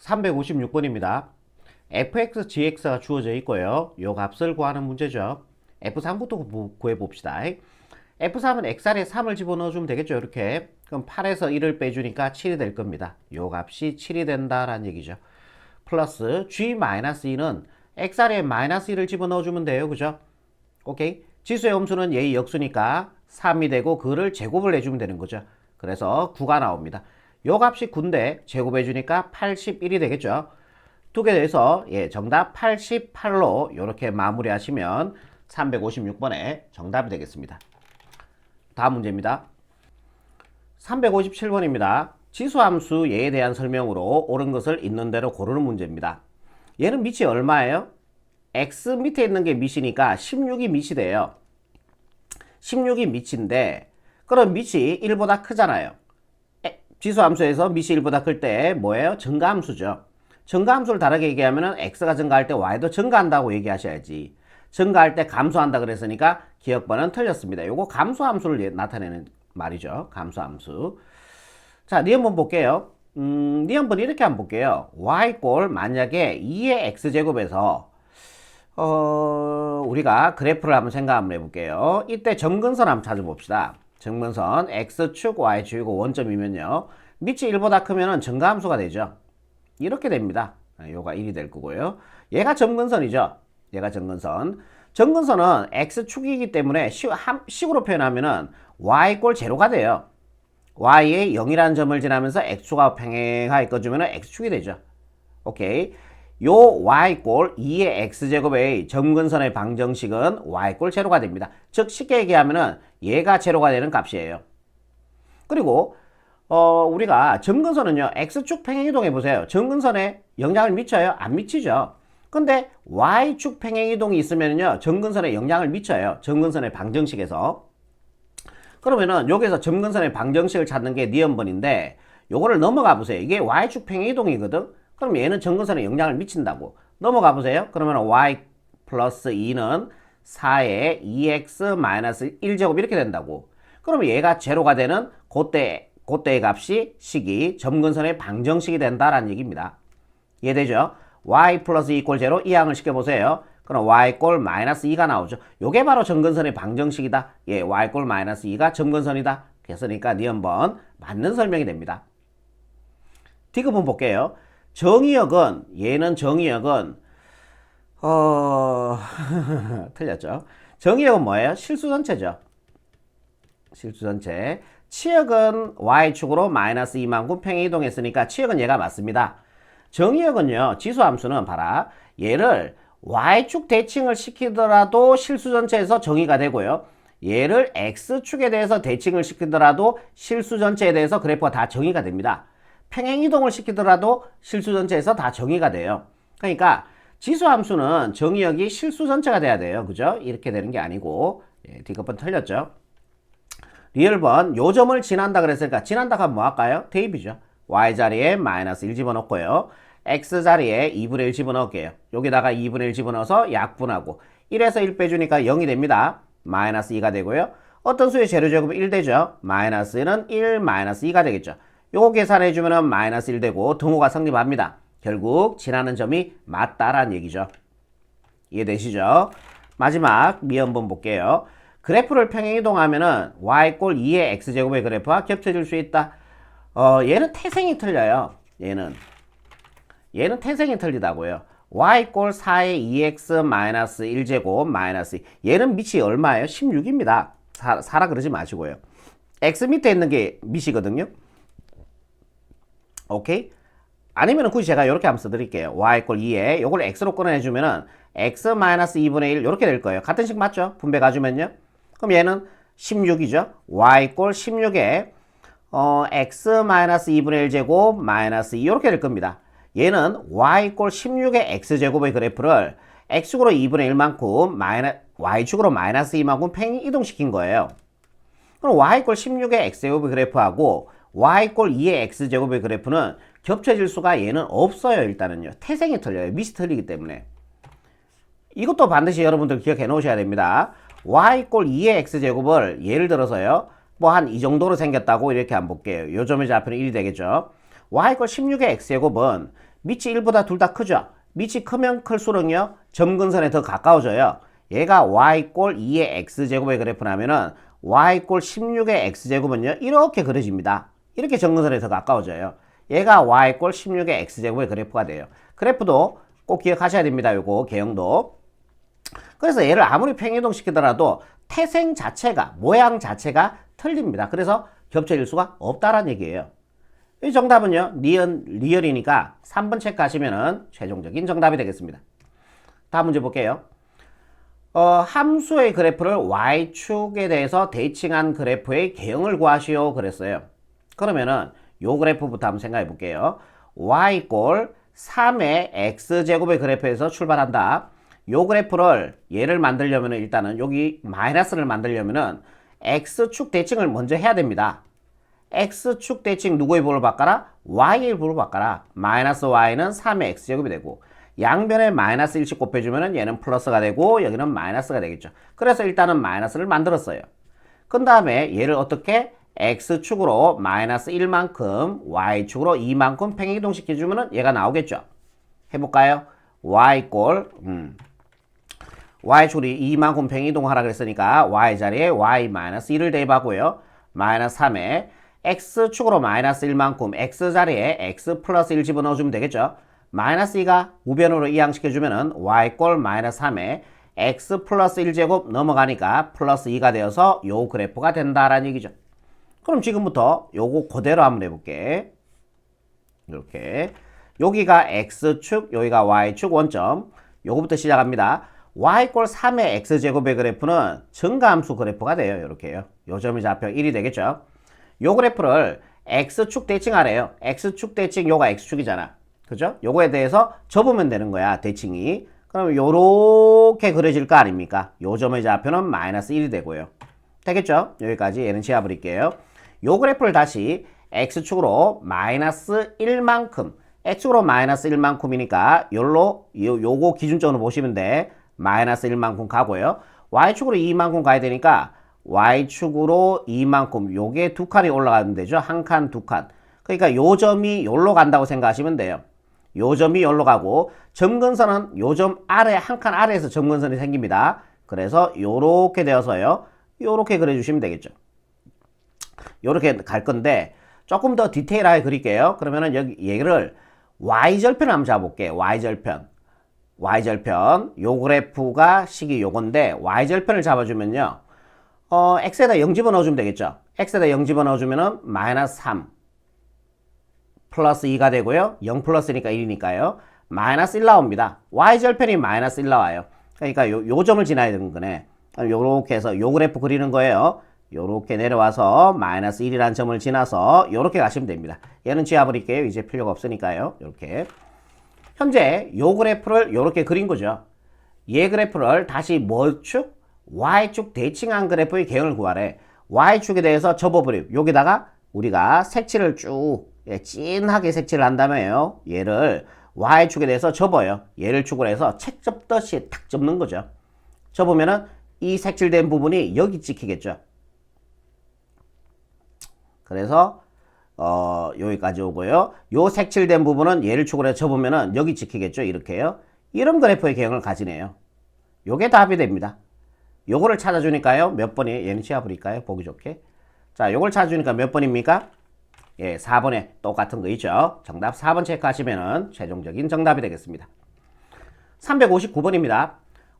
356번입니다. fx, gx가 주어져 있고요. 요 값을 구하는 문제죠. f3부터 구해봅시다. f3은 x알에 3을 집어넣어주면 되겠죠. 이렇게. 그럼 8에서 1을 빼주니까 7이 될 겁니다. 요 값이 7이 된다라는 얘기죠. 플러스 g-2는 x알에 마이너스 1을 집어넣어주면 돼요. 그죠? 오케이. 지수의 함수는 얘의 역수니까 3이 되고 그를 제곱을 해주면 되는 거죠. 그래서 9가 나옵니다. 요 값이 9인데 제곱해주니까 81이 되겠죠. 두 개 돼서 정답 88로 이렇게 마무리하시면 356번에 정답이 되겠습니다. 다음 문제입니다. 357번입니다. 지수함수 얘에 대한 설명으로 옳은 것을 있는 대로 고르는 문제입니다. 얘는 밑이 얼마예요? x 밑에 있는 게 밑이니까 16이 밑이 돼요. 16이 밑인데 그럼 밑이 1보다 크잖아요. 지수함수에서 밑이 1보다 클 때 뭐예요? 증가함수죠. 증가함수를 다르게 얘기하면 x가 증가할 때 y도 증가한다고 얘기하셔야지. 증가할 때 감소한다 그랬으니까 기억번은 틀렸습니다. 요거 감소함수를 나타내는 말이죠. 감소함수. 자, 니 한번 볼게요. 니 한번 이렇게 한번 볼게요. y꼴 만약에 2의 x제곱에서 우리가 그래프를 한번 생각 한번 해볼게요. 이때 점근선 한번 찾아봅시다. 점근선 x축, y축이고 원점이면요. 밑이 1보다 크면 증가함수가 되죠. 이렇게 됩니다. 요가 1이 될 거고요. 얘가 점근선이죠. 얘가 점근선. 점근선은 x축이기 때문에 식으로 표현하면은 y꼴 제로가 돼요. y에 0이라는 점을 지나면서 x축하고 평행하게 꺼주면 x축이 되죠. 오케이. 요 y꼴 2의 x제곱의 점근선의 방정식은 y꼴 제로가 됩니다. 즉 쉽게 얘기하면은 얘가 제로가 되는 값이에요. 그리고 우리가 점근선은요 x축 평행이동 해보세요. 점근선에 영향을 미쳐요? 안 미치죠. 근데 y축 평행이동이 있으면요 점근선에 영향을 미쳐요. 점근선의 방정식에서. 그러면은 여기서 점근선의 방정식을 찾는 게 니은번인데 요거를 넘어가 보세요. 이게 y축 평행이동이거든. 그럼 얘는 점근선에 영향을 미친다고. 넘어가 보세요. 그러면 y 플러스 2는 4에 2x 마이너스 1제곱 이렇게 된다고. 그러면 얘가 제로가 되는 그때의 값이 식이 점근선의 방정식이 된다라는 얘기입니다. 이해되죠? y 플러스 2 이꼴 제로 이항을 시켜보세요. 그럼 y꼴 마이너스 2가 나오죠. 요게 바로 점근선의 방정식이다. y꼴 마이너스 2가 점근선이다. 그랬으니까 니은번 맞는 설명이 됩니다. D급은 볼게요. 정의역은 얘는 정의역은 틀렸죠. 정의역은 뭐예요? 실수전체죠. 실수전체. 치역은 y축으로 마이너스 2만큼 평행이동했으니까 치역은 얘가 맞습니다. 정의역은요. 지수함수는 봐라. 얘를 y축 대칭을 시키더라도 실수전체에서 정의가 되고요. 얘를 x축에 대해서 대칭을 시키더라도 실수전체에 대해서 그래프가 다 정의가 됩니다. 평행이동을 시키더라도 실수전체에서 다 정의가 돼요. 그러니까 지수함수는 정의역이 실수전체가 돼야 돼요. 그죠? 이렇게 되는 게 아니고 D급은 틀렸죠. 리얼번 요 점을 지난다 그랬으니까 지난다 하면 뭐 할까요? 대입이죠. y자리에 마이너스 1 집어넣고요. x자리에 2분의 1 집어넣을게요. 여기다가 2분의 1 집어넣어서 약분하고 1에서 1 빼주니까 0이 됩니다. 마이너스 2가 되고요. 어떤 수의 재료제곱은 1 되죠. 마이너스는 1 마이너스 2가 되겠죠. 요거 계산해주면 마이너스 1 되고 등호가 성립합니다. 결국 지나는 점이 맞다라는 얘기죠. 이해되시죠? 마지막 미연분 볼게요. 그래프를 평행이동하면은 y꼴 2의 x제곱의 그래프와 겹쳐질 수 있다. 얘는 태생이 틀려요. 얘는 태생이 틀리다고요. y꼴 4의 2x 마이너스 1제곱 마이너스 2. 얘는 밑이 얼마예요? 16입니다. 사라 그러지 마시고요. x 밑에 있는 게 밑이거든요. 오케이? 아니면 굳이 제가 이렇게 한번 써드릴게요. y꼴 2에 요걸 x로 끊어내주면은 x 마이너스 2분의 1 이렇게 될 거예요. 같은 식 맞죠? 분배 가주면요. 그럼 얘는 16이죠. y꼴 16에 x 마이너스 2분의 1제곱 마이너스 2 이렇게 될 겁니다. 얘는 y꼴 16의 x제곱의 그래프를 x축으로 2분의 1만큼 y축으로 마이너스 2만큼 평행 이동시킨 거예요. 그럼 y꼴 16의 x제곱의 그래프하고 y꼴 2의 x제곱의 그래프는 겹쳐질 수가 얘는 없어요. 일단은요. 태생이 틀려요. 밑이 틀리기 때문에. 이것도 반드시 여러분들 기억해 놓으셔야 됩니다. y꼴 2의 x제곱을 예를 들어서요. 뭐 한 이 정도로 생겼다고 이렇게 한번 볼게요. 요 점의 좌표는 1이 되겠죠. y꼴 16의 x제곱은 밑이 1보다 둘 다 크죠? 밑이 크면 클수록요 점근선에 더 가까워져요. 얘가 y꼴 2의 x제곱의 그래프라면은 y꼴 16의 x제곱은요 이렇게 그려집니다. 이렇게 점근선에 더 가까워져요. 얘가 y꼴 16의 x제곱의 그래프가 돼요. 그래프도 꼭 기억하셔야 됩니다. 요거 개형도. 그래서 얘를 아무리 평행이동 시키더라도 태생 자체가 모양 자체가 틀립니다. 그래서 겹쳐질 수가 없다라는 얘기예요. 이 정답은요 리얼이니까 3번 체크하시면은 최종적인 정답이 되겠습니다. 다음 문제 볼게요. 함수의 그래프를 y축에 대해서 대칭한 그래프의 개형을 구하시오 그랬어요. 그러면은 요 그래프부터 한번 생각해 볼게요. y꼴 3의 x제곱의 그래프에서 출발한다. 요 그래프를 얘를 만들려면은 일단은 여기 마이너스를 만들려면은 x축 대칭을 먼저 해야 됩니다. x축 대칭 누구의 부호를 바꿔라? y의 부호를 바꿔라. 마이너스 y는 3의 x제곱이 되고 양변에 마이너스 1씩 곱해주면 얘는 플러스가 되고 여기는 마이너스가 되겠죠. 그래서 일단은 마이너스를 만들었어요. 그 다음에 얘를 어떻게 x축으로 마이너스 1만큼 y축으로 2만큼 평행이동 시켜주면 얘가 나오겠죠. 해볼까요? y꼴 y축으로 2만큼 평행이동하라 그랬으니까 y 자리에 y-1을 대입하고요. 마이너스 3에 x축으로 마이너스 1만큼 x 자리에 x 플러스 1 집어넣어주면 되겠죠. 마이너스 2가 우변으로 이항시켜주면은 y꼴 마이너스 3에 x 플러스 1제곱 넘어가니까 플러스 2가 되어서 요 그래프가 된다라는 얘기죠. 그럼 지금부터 요거 그대로 한번 해볼게. 이렇게 여기가 x축 여기가 y축 원점 요거부터 시작합니다. y꼴 3의 x제곱의 그래프는 증가함수 그래프가 돼요. 이렇게요. 요 점이 잡혀 1이 되겠죠. 요 그래프를 x축 대칭하래요. x축 대칭 요가 x축이잖아. 그죠? 요거에 대해서 접으면 되는 거야. 대칭이. 그럼 요렇게 그려질 거 아닙니까? 요 점의 좌표는 마이너스 1이 되고요. 되겠죠? 여기까지 얘는 지워버릴게요. 요 그래프를 다시 x축으로 마이너스 1만큼 x축으로 마이너스 1만큼이니까 요거 기준점으로 보시면 돼. 마이너스 1만큼 가고요. y축으로 2만큼 가야 되니까 y축으로 2만큼 요게 두 칸이 올라가면 되죠. 한 칸, 두 칸. 그러니까 요 점이 요로 간다고 생각하시면 돼요. 요 점이 요로 가고 점근선은 요 점 아래 한 칸 아래에서 점근선이 생깁니다. 그래서 요렇게 되어서요. 요렇게 그려주시면 되겠죠. 요렇게 갈 건데 조금 더 디테일하게 그릴게요. 그러면은 여기 얘를 y절편을 한번 잡아볼게요. y절편 요 그래프가 식이 요건데 y절편을 잡아주면요. x에다 0 집어넣어주면 되겠죠. x에다 0 집어넣어주면은 마이너스 3 플러스 2가 되고요. 0 플러스니까 1이니까요. 마이너스 1 나옵니다. y절편이 마이너스 1 나와요. 그러니까 요 점을 지나야 되는 거네. 요렇게 해서 요 그래프 그리는 거예요. 요렇게 내려와서 마이너스 1이라는 점을 지나서 요렇게 가시면 됩니다. 얘는 지워버릴게요. 이제 필요가 없으니까요. 요렇게. 현재 요 그래프를 요렇게 그린 거죠. 얘 그래프를 다시 뭐축? y축 대칭한 그래프의 개형을 구하래. y축에 대해서 접어버려. 여기다가 우리가 색칠을 쭉 진하게 색칠을 한다며요. 얘를 y축에 대해서 접어요. 얘를 축으로 해서 책 접듯이 탁 접는 거죠. 접으면은 이 색칠된 부분이 여기 찍히겠죠. 그래서 여기까지 오고요. 요 색칠된 부분은 얘를 축으로 해서 접으면은 여기 찍히겠죠. 이렇게요. 이런 그래프의 개형을 가지네요. 요게 답이 됩니다. 요거를 찾아주니까요. 몇 번이 얘는 지워버릴까요? 보기 좋게. 자, 요걸 찾아주니까 몇 번입니까? 예, 4번에 똑같은 거 있죠. 정답 4번 체크하시면은 최종적인 정답이 되겠습니다. 359번입니다.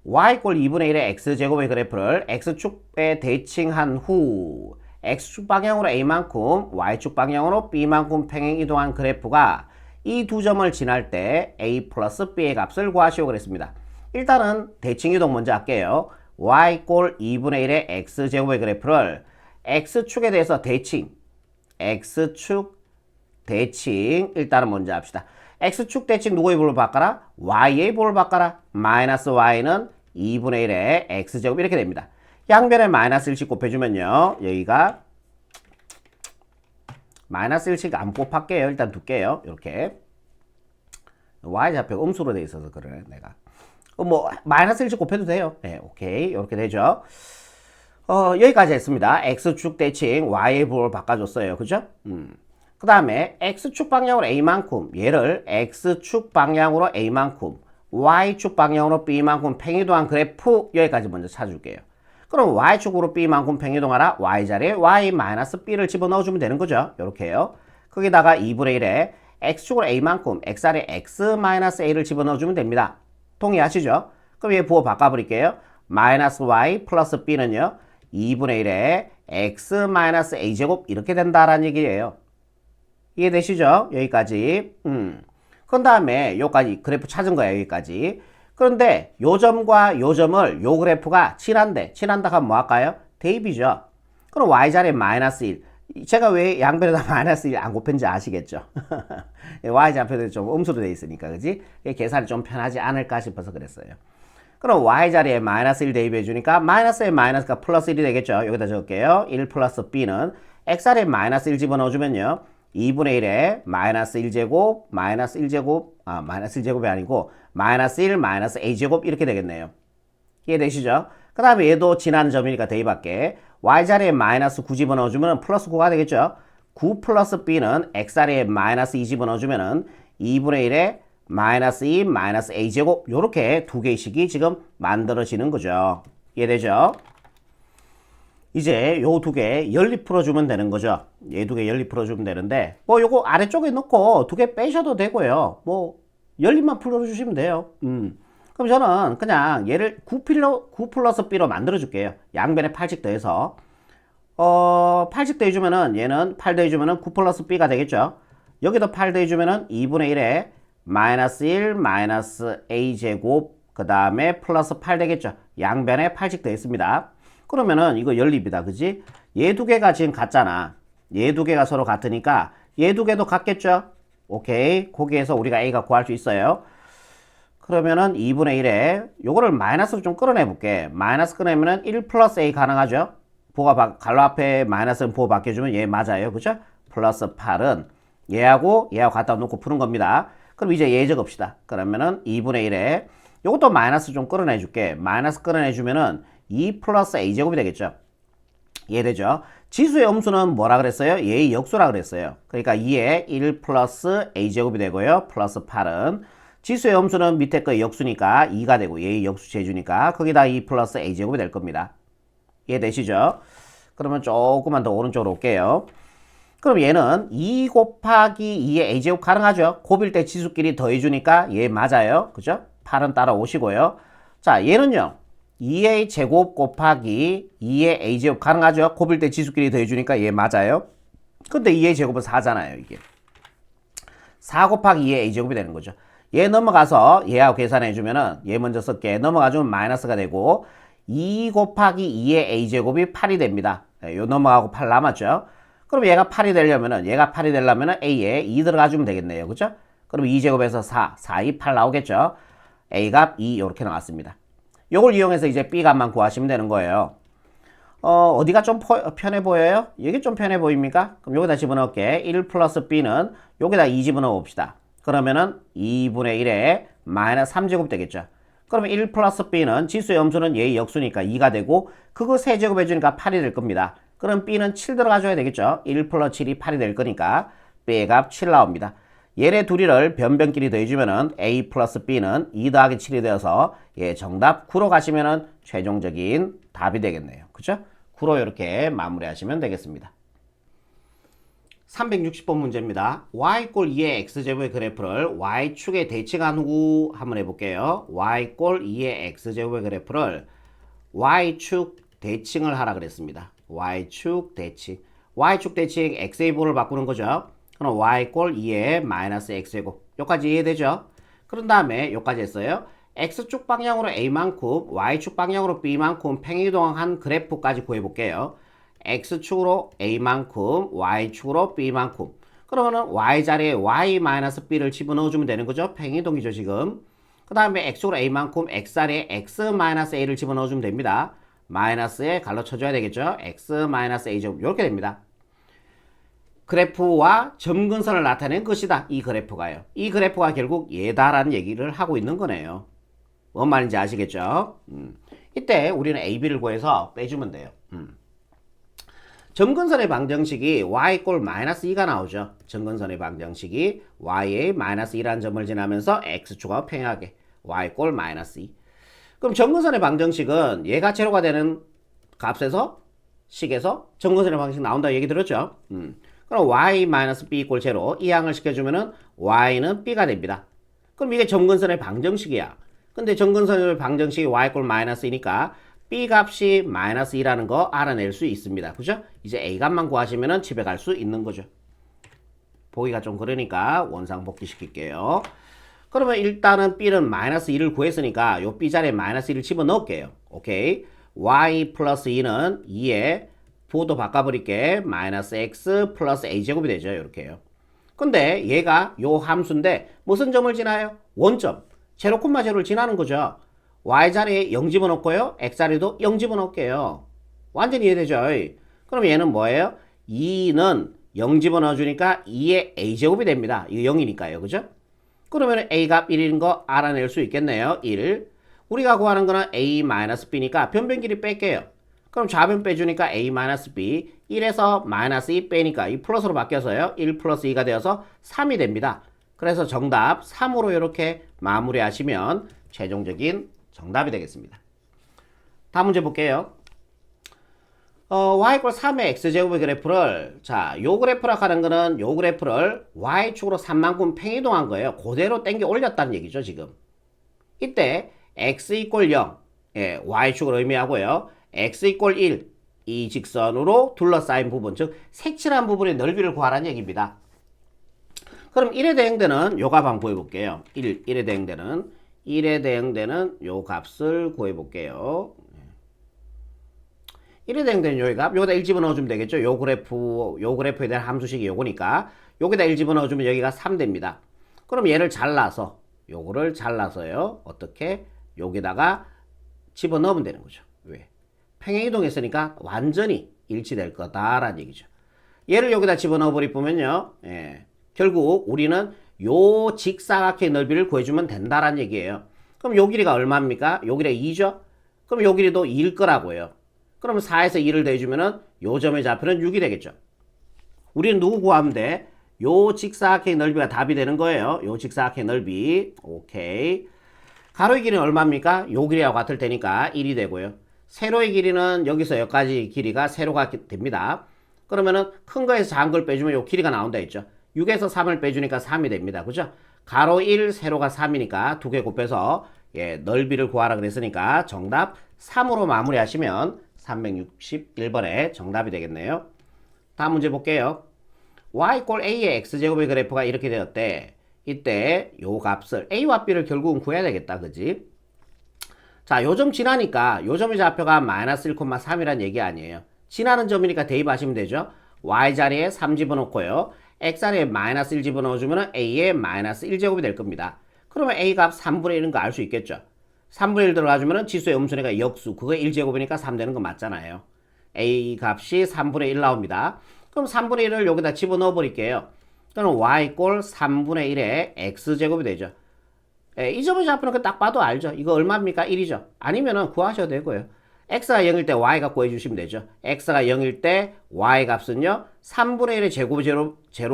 y꼴 2분의 1의 x제곱의 그래프를 x축에 대칭한 후 x축 방향으로 a만큼 y축 방향으로 b만큼 평행 이동한 그래프가 이 두 점을 지날 때 a 플러스 b의 값을 구하시오 그랬습니다. 일단은 대칭 이동 먼저 할게요. y꼴 2분의 1의 x제곱의 그래프를 x축에 대해서 대칭 x축 대칭 일단은 먼저 합시다. x축 대칭 누구의 부호를 바꿔라? y의 부호를 바꿔라. 마이너스 y는 2분의 1의 x제곱 이렇게 됩니다. 양변에 마이너스 1씩 곱해주면요. 여기가 마이너스 1씩 안 곱할게요. 일단 둘게요. 이렇게 y좌표가 음수로 돼 있어서 그래 내가. 뭐 마이너스 1씩 곱해도 돼요. 네, 오케이. 이렇게 되죠. 여기까지 했습니다. x축 대칭 y의 부호를 바꿔줬어요. 그죠? 그 다음에 x축 방향으로 a만큼, 얘를 x축 방향으로 a만큼, y축 방향으로 b만큼 팽이동한 그래프 여기까지 먼저 찾아줄게요. 그럼 y축으로 b만큼 팽이동하라. y자리에 y-b를 집어넣어주면 되는 거죠. 이렇게요. 거기다가 2분의 1에 x축으로 a만큼 x자리에 x-a를 집어넣어주면 됩니다. 동의하시죠? 그럼 얘 부호 바꿔버릴게요. -y 플러스 b는요. 2분의 1에 x-a제곱 이렇게 된다라는 얘기예요. 이해되시죠? 여기까지. 그 다음에 여기까지 그래프 찾은 거예요. 여기까지. 그런데 요 점과 요 점을 요 그래프가 친한다 하면 뭐 할까요? 대입이죠. 그럼 y자리에 -1. 제가 왜 양변에다 -1 안 곱했는지 아시겠죠? y좌표도 좀 음수로 돼 있으니까, 그지? 계산이 좀 편하지 않을까 싶어서 그랬어요. 그럼 y자리에 -1 대입해 주니까 마이너스에 마이너스가 플러스 1이 되겠죠? 여기다 적을게요. 1 플러스 b는 x자리에 -1 집어넣어 주면요. 2분의 1에 -1제곱, -1제곱, -1제곱이 아니고 -1, -a제곱 이렇게 되겠네요. 이해되시죠? 그 다음에 얘도 지난 점이니까 대입할게. y자리에 -9 집어넣어주면 플러스 9가 되겠죠? 9 플러스 b는 x자리에 -2 집어넣어주면 2분의 1에 -2, -a제곱 요렇게 두 개씩이 지금 만들어지는 거죠. 이해되죠? 이제 요 두 개 연립 풀어주면 되는 거죠. 얘 두 개 연립 풀어주면 되는데 뭐 요거 아래쪽에 넣고 두 개 빼셔도 되고요. 뭐 연립만 풀어주시면 돼요. 그럼 저는 그냥 얘를 9 플러스 b로 만들어 줄게요. 양변에 8씩 더해서 8씩 더해주면은 얘는 8 더해주면은 9 플러스 b가 되겠죠. 여기도 8 더해주면은 2분의 1에 -1 a제곱 그 다음에 플러스 8 되겠죠. 양변에 8씩 더했습니다. 그러면은 이거 연립이다. 그지? 얘 두 개가 지금 같잖아. 얘 두 개가 서로 같으니까 얘 두 개도 같겠죠? 오케이. 거기에서 우리가 a가 구할 수 있어요. 그러면은 2분의 1에 요거를 마이너스로 좀 끌어내 볼게. 마이너스 꺼내면은 1 플러스 a 가능하죠? 보가 괄호 앞에 마이너스는 보호 바뀌어주면 얘 맞아요. 그죠? 플러스 8은 얘하고 갖다 놓고 푸는 겁니다. 그럼 이제 얘 적읍시다. 그러면은 2분의 1에 요것도 마이너스 좀 끌어내 줄게. 마이너스 끌어내 주면은 2 플러스 a제곱이 되겠죠. 이해되죠? 지수의 음수는 뭐라 그랬어요? 얘의 역수라 그랬어요. 그러니까 2에 1 플러스 a제곱이 되고요. 플러스 8은 지수의 음수는 밑에 거 역수니까 2가 되고 얘의 역수 제주니까 거기다 2 플러스 a제곱이 될 겁니다. 이해되시죠? 그러면 조금만 더 오른쪽으로 올게요. 그럼 얘는 2 곱하기 2의 a제곱 가능하죠? 곱일 때 지수끼리 더해주니까 얘 맞아요. 그죠? 8은 따라오시고요. 자, 얘는요. 2의 제곱 곱하기 2의 a제곱 가능하죠? 곱일 때 지수끼리 더해주니까 얘 맞아요. 근데 2의 제곱은 4잖아요. 이게 4 곱하기 2의 a제곱이 되는 거죠. 얘 넘어가서 얘하고 계산해주면은 얘 먼저 쓸게. 넘어가주면 마이너스가 되고 2 곱하기 2의 a제곱이 8이 됩니다. 요 넘어가고 8 남았죠. 그럼 얘가 8이 되려면은 a에 2 들어가주면 되겠네요. 그죠? 그럼 2제곱에서 4, 2, 8 나오겠죠? a값 2 이렇게 나왔습니다. 요걸 이용해서 이제 b값만 구하시면 되는 거예요. 어디가 좀 편해 보여요? 이게 좀 편해 보입니까? 그럼 여기다 집어넣을게. 1 플러스 b는 여기다 2 집어넣어 봅시다. 그러면은 2분의 1에 마이너스 3제곱 되겠죠. 그러면 1 플러스 b는 지수의 음수는 얘의 역수니까 2가 되고 그거 세제곱 해주니까 8이 될 겁니다. 그럼 b는 7 들어가줘야 되겠죠. 1 플러스 7이 8이 될 거니까 b의 값 7 나옵니다. 얘네 둘이를 변변끼리 더해주면은 a 플러스 b는 2 더하기 7이 되어서 예, 정답 9로 가시면은 최종적인 답이 되겠네요. 그죠? 9로 이렇게 마무리하시면 되겠습니다. 360번 문제입니다. y 꼴 2의 x제곱의 그래프를 y축에 대칭한 후 한번 해볼게요. y 꼴 2의 x제곱의 그래프를 y축 대칭을 하라 그랬습니다. y축 대칭. y축 대칭 x의 부호를 바꾸는 거죠. 그럼 y 꼴 2의 마이너스 x제곱. 여기까지 이해되죠? 그런 다음에 여기까지 했어요. x축 방향으로 a만큼 y축 방향으로 b만큼 팽이동한 그래프까지 구해볼게요. x축으로 a만큼 y축으로 b만큼. 그러면은 y자리에 y-b를 집어넣어주면 되는 거죠. 팽이동이죠 지금. 그 다음에 x축으로 a만큼 x자리에 x-a를 집어넣어주면 됩니다. 마이너스에 갈로 쳐줘야 되겠죠. x-a제곱 이렇게 됩니다. 그래프와 점근선을 나타낸 것이다. 이 그래프가요. 이 그래프가 결국 얘다라는 얘기를 하고 있는 거네요. 뭔 말인지 아시겠죠? 이때 우리는 AB를 구해서 빼주면 돼요. 점근선의 방정식이 y 꼴 마이너스 2가 나오죠. 점근선의 방정식이 y의 마이너스 2라는 점을 지나면서 x축하고 평행하게 y 꼴 마이너스 2. 그럼 점근선의 방정식은 얘가 제로가 되는 값에서 식에서 점근선의 방정식 나온다 얘기 들었죠. 그럼 y 마이너스 b 이꼴 제로 이 항을 시켜주면은 y는 b가 됩니다. 그럼 이게 점근선의 방정식이야. 근데 점근선의 방정식이 y 꼴 마이너스 2니까 b 값이 마이너스 2라는 거 알아낼 수 있습니다. 그죠? 이제 a 값만 구하시면은 집에 갈 수 있는 거죠. 보기가 좀 그러니까 원상 복귀 시킬게요. 그러면 일단은 b는 마이너스 2를 구했으니까 요 b 자리에 마이너스 2를 집어넣을게요. 오케이. y 플러스 2는 2에 부호도 바꿔버릴게. 마이너스 x 플러스 a제곱이 되죠. 이렇게요. 근데 얘가 요 함수인데 무슨 점을 지나요? 원점. 제로 콤마 제로를 지나는 거죠. y자리에 0 집어넣고요. x자리도 0 집어넣을게요. 완전히 이해되죠? 그럼 얘는 뭐예요? 2는 0 집어넣어주니까 2의 a제곱이 됩니다. 이거 0이니까요. 그죠? 그러면 a값 1인 거 알아낼 수 있겠네요. 1. 우리가 구하는 거는 a-b니까 변변 길이 뺄게요. 그럼 좌변 빼주니까 a-b 1에서 마이너스 2 빼니까 이 플러스로 바뀌어서요. 1 플러스 2가 되어서 3이 됩니다. 그래서 정답 3으로 이렇게 마무리하시면 최종적인 정답이 되겠습니다. 다음 문제 볼게요. y = 3의 x제곱의 그래프를 요 그래프라 하는 거는 요 그래프를 y축으로 3만큼 팽이동한 거예요. 그대로 땡겨 올렸다는 얘기죠. 지금 이때 x = 0 예, y축을 의미하고요. x = 1 이 직선으로 둘러싸인 부분 즉 색칠한 부분의 넓이를 구하라는 얘기입니다. 그럼 1에 대응되는 요 값 한번 구해볼게요. 1에 대응되는 요 값을 구해볼게요. 1에 대응되는 요 값, 여기다 1 집어넣어주면 되겠죠. 요 그래프에 대한 함수식이 요거니까 여기다 1 집어넣어주면 여기가 3 됩니다. 그럼 얘를 잘라서 요거를 잘라서요. 어떻게? 여기다가 집어넣으면 되는 거죠. 왜? 평행이동했으니까 완전히 일치될 거다라는 얘기죠. 얘를 여기다 집어넣어 버리면요. 예. 결국 우리는 요 직사각형의 넓이를 구해주면 된다라는 얘기예요. 그럼 요 길이가 얼마입니까? 요 길이가 2죠? 그럼 요 길이도 2일 거라고요. 그럼 4에서 2를 더해주면은 요 점의 좌표는 6이 되겠죠. 우리는 누구 구하면 돼? 요 직사각형의 넓이가 답이 되는 거예요. 요 직사각형의 넓이. 오케이. 가로의 길이는 얼마입니까? 요 길이하고 같을 테니까 1이 되고요. 세로의 길이는 여기서 여기까지 길이가 세로가 됩니다. 그러면은 큰 거에서 작은 걸 빼주면 요 길이가 나온다 했죠. 6에서 3을 빼주니까 3이 됩니다. 그죠? 가로 1, 세로가 3이니까 두 개 곱해서 예, 넓이를 구하라 그랬으니까 정답 3으로 마무리하시면 361번에 정답이 되겠네요. 다음 문제 볼게요. y = a의 x제곱의 그래프가 이렇게 되었대. 이때 요 값을 a와 b를 결국은 구해야 되겠다. 그지? 자, 요 점 지나니까 요 점의 좌표가 마이너스 1,3이란 얘기 아니에요. 지나는 점이니까 대입하시면 되죠. y자리에 3 집어넣고요. x자리에 마이너스 1 집어넣어주면 a의 마이너스 1제곱이 될 겁니다. 그러면 a 값 3분의 1인 거 알 수 있겠죠. 3분의 1 들어가주면 지수의 음수니까 역수. 그거 1제곱이니까 3 되는 거 맞잖아요. a 값이 3분의 1 나옵니다. 그럼 3분의 1을 여기다 집어넣어 버릴게요. 그럼 y = 3분의 1의 x제곱이 되죠. 예, 이 점의 좌표는 딱 봐도 알죠. 이거 얼마입니까? 1이죠. 아니면은 구하셔도 되고요. x가 0일 때 y가 구해주시면 되죠. x가 0일 때 y 값은요 3분의 1의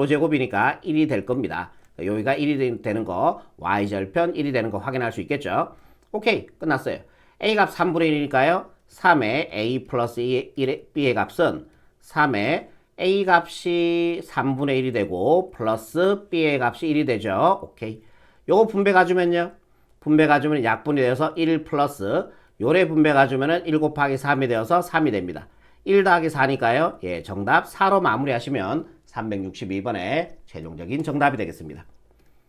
제곱이니까 1이 될 겁니다. 여기가 1이 되는 거 y절편 1이 되는 거 확인할 수 있겠죠. 오케이, 끝났어요. a 값 3분의 1이니까요 3의 a 플러스 b의 값은 3의 a 값이 3분의 1이 되고 플러스 b의 값이 1이 되죠. 오케이. 요거 분배 가주면요. 분배 가주면 약분이 되어서 1 플러스 요래 분배 가주면은 1 곱하기 3이 되어서 3이 됩니다. 1 더하기 4니까요. 예, 정답 4로 마무리하시면 362번에 최종적인 정답이 되겠습니다.